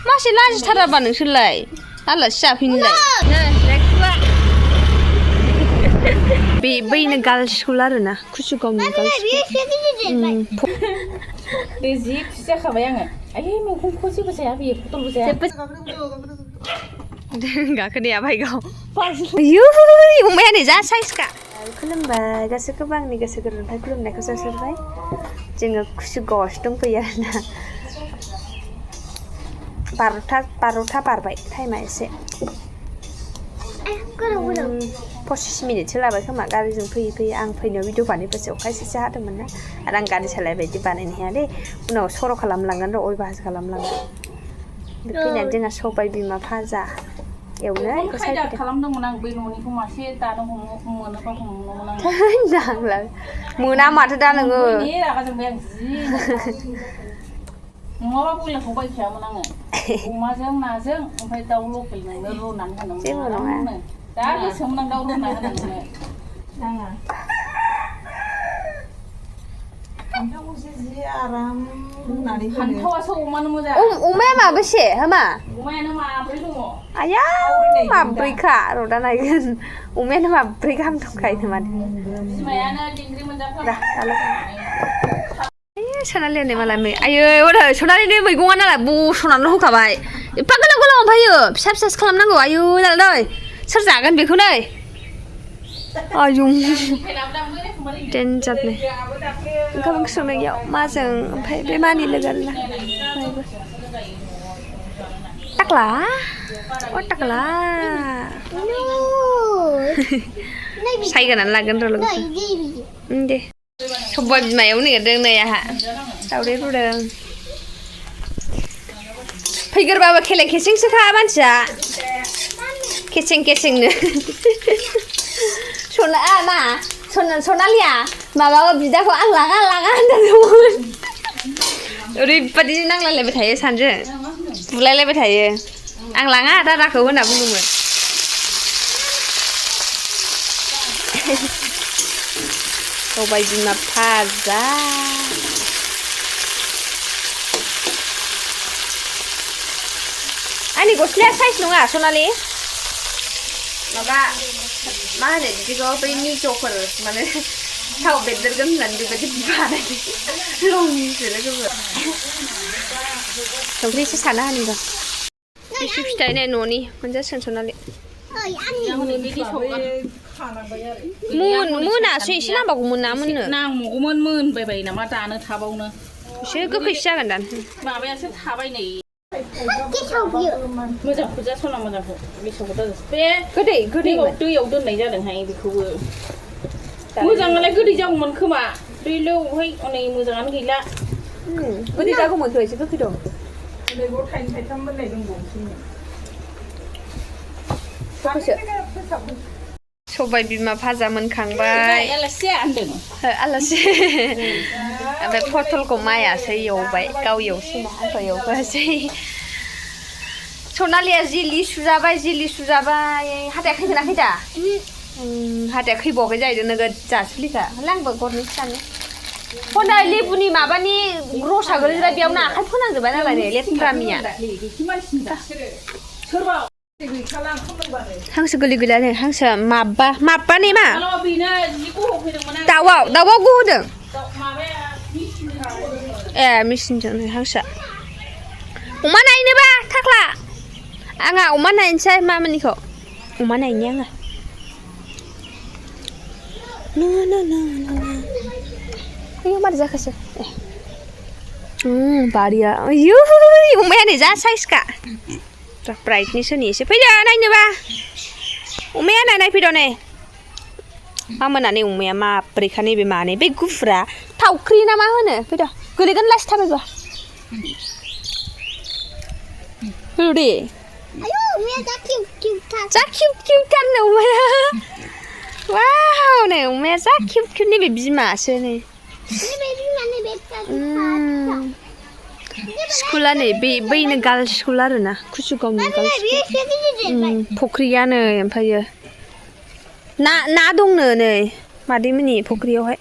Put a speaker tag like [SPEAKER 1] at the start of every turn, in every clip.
[SPEAKER 1] मासे लाजिथाराबा नोंसोरलाय आलासि जाफैनोलाय बैनो गार्ल्स स्कुल आरोना कुसुगावनि गार्ल्स स्कुल
[SPEAKER 2] जि खुसि जाखाबाय आङो आयै मैगंखौ जेबो जाया बेयो फटलबो जाया
[SPEAKER 1] गाखोनाया बाइकआव आयौ अमाया नै जा साइजखा खुलुमबाय गासैखौबो आंनि गोसो गोरबोनिफ्राय खुलुमनायखौ जासिहरबाय जोङो कुसुगावआवसो दंफैयो आरोना 12था बारबाय टाइमा एसे 25 मिनिटसो लाबाय खोमा गारिजों फैयै आं फैनायाव भिडिअ बानायबासो अखा एसेसो हादोंमोन ना आरो आं गारि सालायबाय बायदि बानायनो हाया दे उनाव सर' खालामलांगोन र' अयभास खालामलांगोन फैनानै जोंहा सबाय बिमा भाजा एवनो बेखौ सायख'दों
[SPEAKER 2] खालामदोंमोन आं बै न'निखौ मासे दानो मोनोबा हमगौमोन आं
[SPEAKER 1] नांला मोना माथो दा नोङो
[SPEAKER 2] रागा जोंबाय आं जि नङाबा बयलारखौ बायखायामोन आङो अमाजों नाजों ओमफ्राय दाउ लकेल नोंनो रुनानै होनांगौ
[SPEAKER 1] जेबो नङा
[SPEAKER 2] दा गोसोमोन आं दाउ रुना होनांगौ नाङा फान्थावखौसो जि आराम रुनानै फान्थावासो अमानो मोजां
[SPEAKER 1] अमाया माबेसे हामा
[SPEAKER 2] अमायानो माब्रै दङ
[SPEAKER 1] आया माब्रैखा र' दा नायगोन अमायानो माब्रै गाहाम दंखायो माथो
[SPEAKER 2] बिमायानो दिंग्रि मोनजाफ्रा
[SPEAKER 1] सनालियानो मालाय आयै ओरै सनालिनि मैगङा नालाय बस'नानै होखाबाय एफा गोलाव गोलाव ओमफ्रायो फिसा फिसासो खालामनांगौ आयौ दालाय सोर जागोन बेखौ नै आयौ देन्जारनो ओंखाम ओंख्रि संनायाव माजों ओमफ्राय बे मानि लोगो आरोना टाक्ला अ टाक्ला सायगानानै लागोन र' लोगोफोर दे सबाय बिमायाव नेरदों नै आंहा दावदै रुदों फैगोरबाबो खेलें खेसेंसोखा मानसिया खेसें खेसेंनो सनालिया माबाबो बिदाखौ आं लाङा होनदोंमोन ओरैबादि नांलायलायबाय थायो सानजों बुलायलायबाय थायो आं लाङा दादाखौ होनना बुंदोंमोन सबाय बिमा भाजा आंनि गस्लाया साइज नङा सनालि माबा मा होनो बिदिखौ बै मिज'फोर माने थाव बेरदेरगोन होननानै बेबायदि बानायदों लंसो लोगोफोर संख्रि एसे साना होनि र' लिसु फिथाइ नै न'नि मोनजासिगोन सनालि मोनासो एसे नांबावगौमोन ना मोननो
[SPEAKER 2] नांबावगौमोन मोनबाय बायो नामा दानो थाबावनो
[SPEAKER 1] एसे गोखैसो जागोन दानो
[SPEAKER 2] माबायासो थाबाय नै मोजां खोजा सना मोजांखौ गेसावखौ दाजास बे दैयाव दोननाय जादोंहाय बेखौबो मोजाङालाय गोदै जागौमोन खोमा दैलौहाय हनै मोजाङानो गैला
[SPEAKER 1] गोदै जागौमोनथ' एसे गोखै दं
[SPEAKER 2] ओरैबो थाइनै थाइथाम मोननाय दंबावोसो
[SPEAKER 1] सबाय बिमा भाजा मोनखांबाय
[SPEAKER 2] आलासिया होनदों
[SPEAKER 1] आलासि ओमफ्राय पटलखौ मायासै एवबाय गाव एवसिना आंखौ एवबासै सनालिया जि लिसु जाबाय हाथाया खैगोनाखै दा हाथाया खैबावाखै जाहैदों नोगोद जासुलिखा आंबो गरनै सानो हनै लेबुनि माबानि रसा गोलैजोबबाय बेयावनो आखाइ फोनांजोबबाय नालाय नै लेथ्रामिया हांसो गोरलै गैलानो हांसो माबा ने मा दाउआव गहोदों ए मेचिनजों नै हांसोआ अमा नायनोबा थाख्ला आंहा अमा नायनोसै मामानिखौ अमा नायनि आङो आयौ मारै जाखोसो बारिया आयौ अमाया नै जा साइजखा ब्राइटनेस होनि एसे फैदो नायनोबा अमाया नायफैद' नै मा मोना नै अमाया माब्रैखा नैबे मानै बे गुफुरा थावख्रि ना मा होनो फैद' गोलैगोन लासै थाबायबा दे जा किउट नो अमाया वाव नै अमाया जा किउट नैबे बिमासो नै स्कुला नै बैनो गार्ल्स स्कुल आरोना कुसुगावनि गार्ल्स स्कुल फख्रिया नै ओमफ्रायो ना दंनो नै मादैमोननि फख्रियावहाय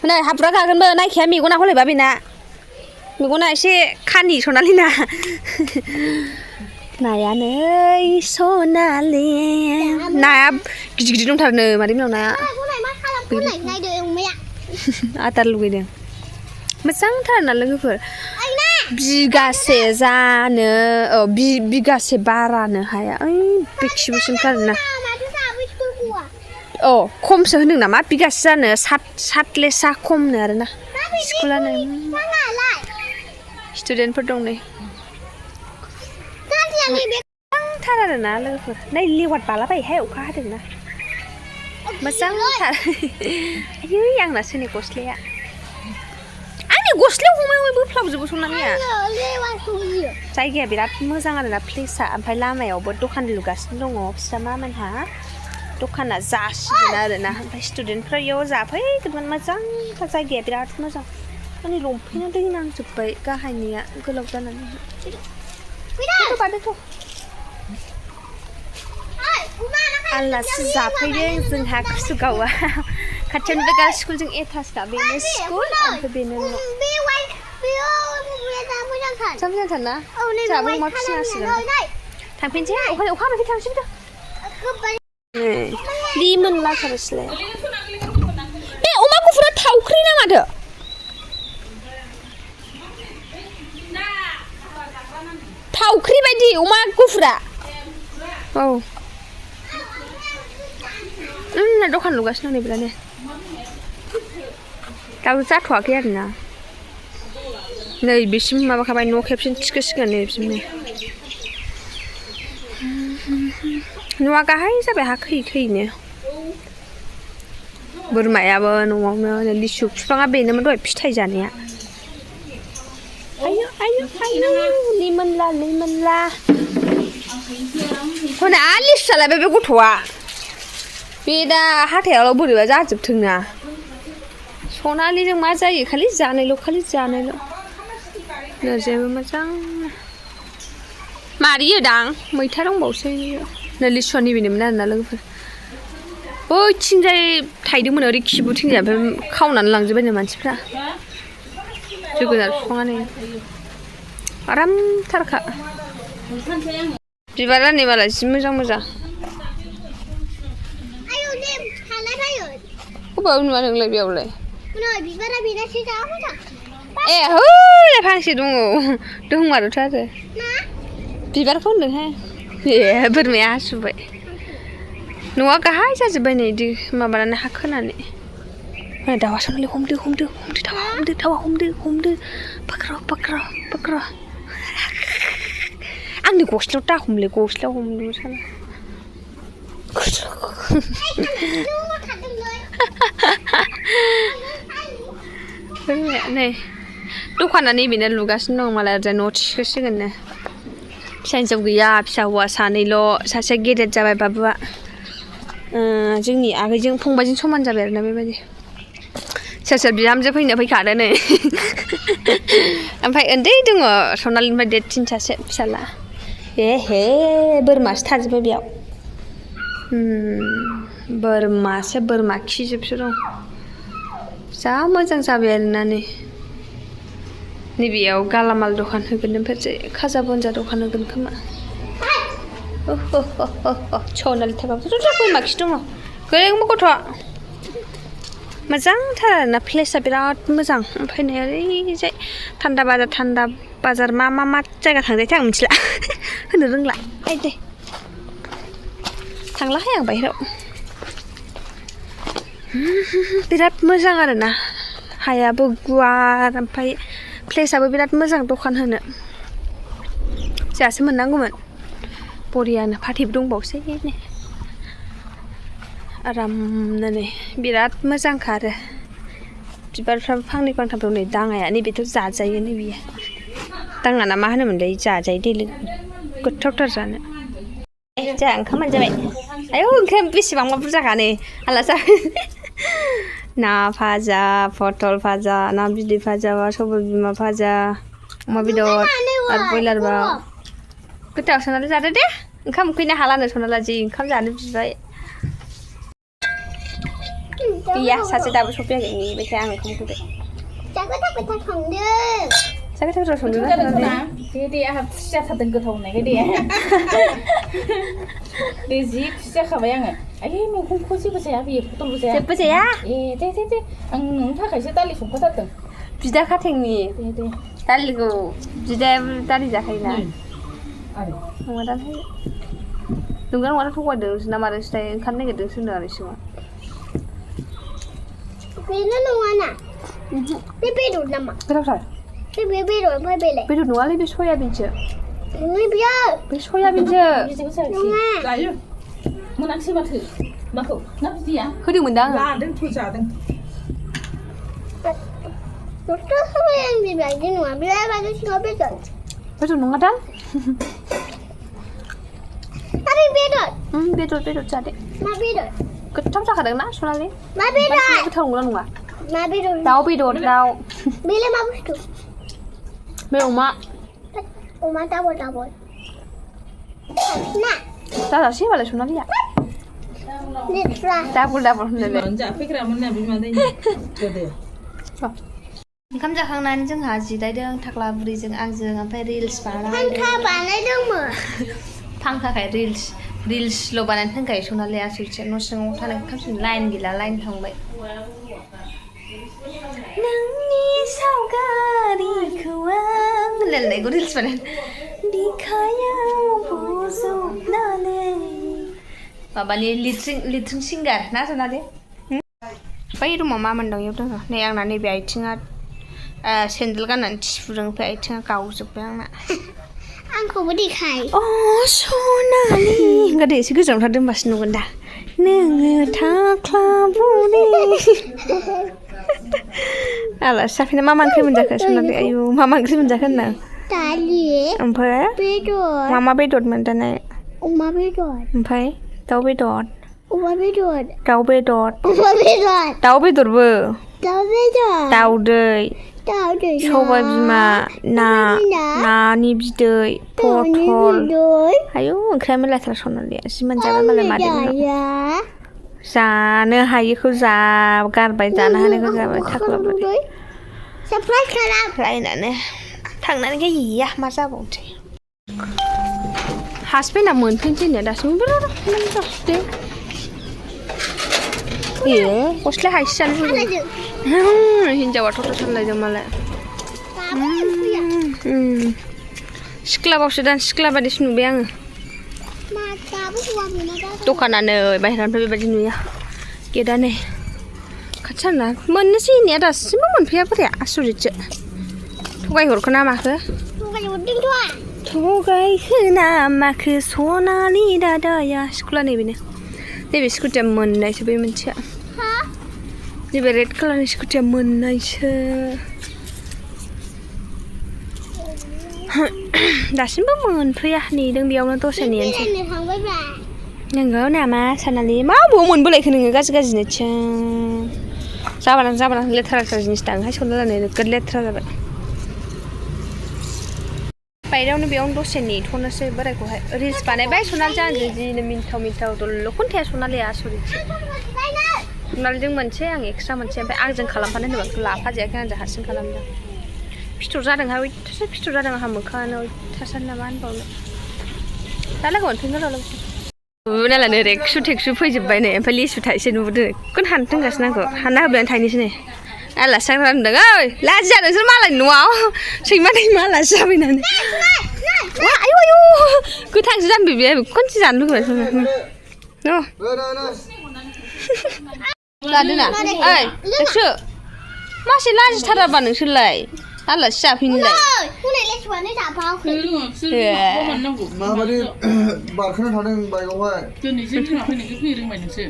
[SPEAKER 1] नै हाबुरा गागोनबो नायखाया मेगना हलायबा बेना मेगना एसे खानि सनालि ना नाया नै सनालि नाया गिदिर गिदिर दंथारनो मादै मोननाव नाया आदार लुगैदों मोजांथार ना लोगोफोर बिगासे जानो बिगासे बारानो हाया ओइ बेखिबोसिमथारना खमसो होनदों नामा बिगासे जानो 7 लेसा खमनो आरोना स्कुलानो स्टुडेन्टफोर दं नै मोजांथार आरोना लोगोफोर नै लेवाट बालाबायोहाय अखा हादोंना मोजांथार आयै आंना सोरनि गस्लाया आंनि गस्लायाव हमै बोफ्लाबजोबो सनालिया जायगाया बिराद मोजां आरोना प्लेसआ ओमफ्राय लामायावबो दखान लुगासिनो दङ बिस्रा मामोनहा दखाना जासिगोन आरोना ओमफ्राय स्टुडेन्टफ्रा इयाव जाफैगोन मोजांथार जायगाया बिराद मोजां आंनि लंपेन्टआ दै नांजोब्बाय गाहायनिया गोलाव जानानै आलासि जाफैदों जोंहा कुसुगावआ खाथियावनो बे गार्लस स्कुलजों एटाचखा बेनो स्कुल ओमफ्राय बेनो न' जा मोजांथार ना जोंहाबो अमा फिसिनांसिगोन थांफिनसै अखा हाबाथाय थांसै लिमोन लाथारो सिलाया बे अमा गुफुरा थावख्रि ना माथो थावख्रि बायदि अमा गुफुरा औ दखान लुगासिनो नै बिरादनो दाबो जाथ'वाखै आरोना नै बिसिम माबाखाबाय न' खेबसेनो थिखोसिगोन नै बिसिमनो न'आ गाहाय जाबाय हा खै खैनो बोरमायाबो न'आवनो लिसु बिफाङा बेनोमोन दहाय फिथाइ जानाया आयु लिमोनला हनै आरो लिसु जालायबाय बे गथ'आ बे दा हाथायावल' बोरैबा जाजोबथोंना सनालिजों मा जायो खालि जानायल' जेबो मोजां मारियो दां मैथा दंबावसै नै लिसुआ नैबेनोमोन आरोना लोगोफोर बैथिंजाय थाइदोंमोन ओरै खिबुथिंजाय ओमफ्राय खावनानै लांजोब्बायनो मानसिफ्रा जोगोनार बिफाङा नै आरामथारखा बिबारा नै मालाय जि मोजां बबेयाव नुवा नोंलाय बेयावलाय ए है फांसे दंमारोथ' आरो बिबारखौ होनदोंहाय ए बोरमाया हासुबाय न'आ गाहाय जाजोब्बाय नै इदि माबानानै हा खोनानै दाउआ सनालि हमदो दाउआ हमदो फाख्र' आंनि गस्लायाव दा हमलै गस्लायाव हमदों साला नै दखाना नैबेनो लुगासिनो दं मालाय ओरैजाय न' थिखोसिगोननो फिसा हिन्जाव गैया फिसा हौवा सानैल' सासेया गेदेर जाबाय बाबुआ जोंनि आगैजों फंबायजों समान जाबाय आरोना बेबायदि सोर बिहामजो फैखादो नै ओमफ्राय उन्दै दङ सनालिनिफ्राय देरसिन सासे फिसाला हे बोरमासो थाजोब्बाय बेयाव बोरमा खिजोबसो दं जा मोजां जाबाय आरोना नैबेयाव गालामाल दखान होगोन ओमफ्राय खाजा बनजा दखान होगोन खोमा सनालि थाबाबो बोरमा खि दङ गोरेंबो गथ'आ मोजांथार आरोना प्लेसआ बिराद मोजां ओमफ्राय नै ओरैजाय थान्दा बाजार मा जायगा थांजायोथाय आं मिथिला होनो रोंला दे थांलाहाय आं बाहेराव बिराद मोजां आरोना हायाबो गुवार ओमफ्राय प्लेसआबो बिराद मोजां दखान होनो जोंहासो मोननांगौमोन बरियानो फाथैबो दंबावसै नै आरामनो नै बिराद मोजांखा आरो बिबारफ्राबो फांनै फांथाम दं नै दाङाया नैबेथ' जाजायो नैबेयो दाङा ना मा होनोमोनलाय जाजायो दै गोथावथार जानो जोंहा ओंखाम मोनजाबाय आयौ ओंखाम बेसेबांबा बुरजाखा नै आलासि ना भाजा पटल भाजा ना बिदै भाजा सबाय बिमा भाजा अमा बेदर आरो बयलार बा गोथाव सनालि जादो दे ओंखाम उखैनो हालानो सनाला जि ओंखाम जानो बिबाय गैया सासे दाबो सफैयाखै नेबाय थाया आं ओंखाम उखैबाय जाबाय थाग्रा संदों
[SPEAKER 2] ना दे आंहा खुसिया थादों गोथाव होननायखाय दे दे जि खुसिया खाबाय आङो आयै मैगंखौ जेबो जाया बेयो फटलबो जाया
[SPEAKER 1] जेबो जाया
[SPEAKER 2] दे आं नोंनि थाखायसो दालि संखाथारदों
[SPEAKER 1] बिदा खाथेंनि
[SPEAKER 2] दे
[SPEAKER 1] दालिखौ बिदाया दालि जाखायोना नङा दाहाय नंगौ थगायदों ना मादों सिथाय ओंखारनो नागिरदों सोनो आरो सिगां
[SPEAKER 3] बेनो नङा ना बे बेदर नामा
[SPEAKER 1] गोथावथार
[SPEAKER 3] बे बेदर ओमफ्राय बेलाय
[SPEAKER 1] बेदर नङालै बे सयाबिनसो
[SPEAKER 3] नङा बियो
[SPEAKER 1] बे सयाबिनसो
[SPEAKER 3] नङा
[SPEAKER 2] जायो मोनाखिसै माथो माखौ ना बिदिया
[SPEAKER 1] होदोंमोनदां आङो
[SPEAKER 2] लादोंथ' जादों
[SPEAKER 3] दस्रा सबाय बेबायदि नङा बेबायदि सिङाव बेदर
[SPEAKER 1] नङा दां
[SPEAKER 3] आरे बेदर
[SPEAKER 1] बेदर जादे
[SPEAKER 3] मा बेदर
[SPEAKER 1] गोथाव जाखादों ना सनालि
[SPEAKER 3] मा बेदर
[SPEAKER 1] गोथाव नंगौना नङा
[SPEAKER 3] मा बेदर
[SPEAKER 1] दाउ बेदर दाउ
[SPEAKER 3] बेलाय मा बुस्थु
[SPEAKER 1] बे अमा
[SPEAKER 3] डाबल ना
[SPEAKER 1] जाजासै होनबालाय सनालिया
[SPEAKER 3] लेथ्रा
[SPEAKER 1] डाबल होनलाय
[SPEAKER 2] जाफैग्रामोन ना बिमा दैनि गोदो
[SPEAKER 1] ओंखाम जाखांनानै जोंहा जिरायदों थाख्ला बुरैजों आंजों ओमफ्राय रिल्स
[SPEAKER 3] फांखा बानायदोंमोन
[SPEAKER 1] फांखाखाय रिल्सल' बानायनो थांखाय सनालिया आसुरिसे न' सिङाव थानाय ओंखाम लाइन गैला लाइन थांबाय नोंनि सावगारिखौ आं होनलायनायखौ रिल्स बानायनो बिखायाव बजबनानै माबानि लिटसिं सिंगार ना सनालि बै रुमाव मा मोनदों इयाव दङ नै आंना नैबे आथिङा सेन्देल गाननानै थिफुदों ओमफ्राय आथिङा गावजोब्बाय आंना
[SPEAKER 3] आंखौबो देखाय
[SPEAKER 1] अ सनालि गोदो एसे गोजानाव थार दोनबासो नुगोन दा नोङो थाख्ला बुरि आलासि जाफैना मा ओंख्रि मोनजाखो सनालि आयु मा ओंख्रि मोनजाखो होनना
[SPEAKER 3] दालि
[SPEAKER 1] ओमफ्राय
[SPEAKER 3] बेदर
[SPEAKER 1] मा बेदर मोनजानाय
[SPEAKER 3] अमा बेदर
[SPEAKER 1] ओमफ्राय दाउ बेदर
[SPEAKER 3] अमा बेदर
[SPEAKER 1] दाउ बेदर
[SPEAKER 3] अमा बेदर
[SPEAKER 1] दाउ बेदरबो
[SPEAKER 3] दाउ बेदर
[SPEAKER 1] दाउदै
[SPEAKER 3] दाउदै
[SPEAKER 1] सबाय बिमा नानि बिदै पटल आयु ओंख्रिया मेरलाथार सनालिया जि मोनजाबाय मालाय मादैमोननाव जानो हायिखौ गारबाय जानो हानायखौ जाबाय थाख्ला बुरि
[SPEAKER 3] सारप्राइज खालाम
[SPEAKER 1] लायनानै थांनानै गैया मा जाबावसै हासबेन्डआ मोनफैनोसैनो दासिमबो बेयो गस्लाया हायसे जानो लुबैदों हिन्जावा थथ' सालायदों मालाय सिख्लाबावसो दान सिख्ला बादिसो नुबाय आङो दखाना नै बाहेरानिफ्राय बेबायदि नुयो गेटआ नै खाथियाव ना मोननोसै होननाया दासिमबो मोनफैया बोरैया आसरितसो थगायहरखो ना माखो थगायखो ना माखो सनालि दादाया स्कुला नैबेनो नैबे स्कुटिया मोननायसो बे मोनसेया नैबे रेड कालारनि स्कुटिया मोननायसो दासिमबो मोनफैया नेदों बेयावनो दसे नेनोसै नंगौ नामा सनालि मा बबाव मोनबोलायखो नोङो गाज्रि जाबाय लेथ्रा जिनिस दांहाय सनालियानो नोगोद लेथ्रा जाबाय बायरायावनो बेयावनो दसे नेथ'नोसै बोरायखौहाय रिल्स बानायबाय सनालिजों आंजों जिनो मिन्थाव दल'खौनो थाया सनालिया आसरितसो सनालिजों मोनसे आं एक्सट्रा मोनसे ओमफ्राय आंजों खालामफानो होनोबा लाफाजायाखै आंजों हारसिं खालामदों फिथर जादोंहाय अयथासार फिथर जादों आंहा मोखाङानो अयथासार नामा होनबावनो दा लोगो मोनफिनगोन र' लोगो नालाय नै रेक्सु टेक्सु फैजोब्बाय नै ओमफ्राय लिसु थाइसे नुबोदों बेखौनो हाननो दोनगासिनो आंखौ हानना होबायानो थाइनोसै नै आलासि जाग्रा होनदों ओइ लाजिया नोंसोर मालायनि न'आव सैमा दैमा आलासि जाफैनानै आयु गोथांसो जाम्बि बे खनसे जानो लुगैबाय लादोना ओइ रेक्सु मासे लाजिथाराबा नोंसोरलाय आलासि जाफैनोलाय
[SPEAKER 4] माबादि बारखोना थादों बाइकआवहाय
[SPEAKER 2] दिनैसो बिमा फैनायखौ फैरोंबाय नोंसो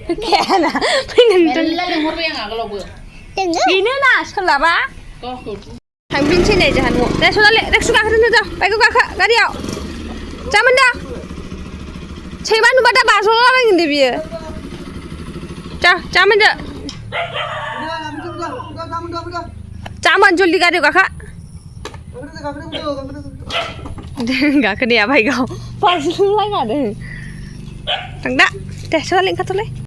[SPEAKER 1] फैखायाना फैनानै
[SPEAKER 2] लेंहरबाय आं आगोलावबो
[SPEAKER 1] बेनो ना सोलाबा थांफिनसै नै जोंहा न'आव दे सनालि रेक्सु गाखोदो जा बाइकआव गाखो गारियाव जामोन दा सैमा नुबा दा बाज्ल'लाबायगोन दे बियो जामोन दो जामोन जल्दि गारियाव गाखो गाखोनाया बाइकआव बाज्ल'लायगादों थांदा दे सनालि ओंखारथ'लाय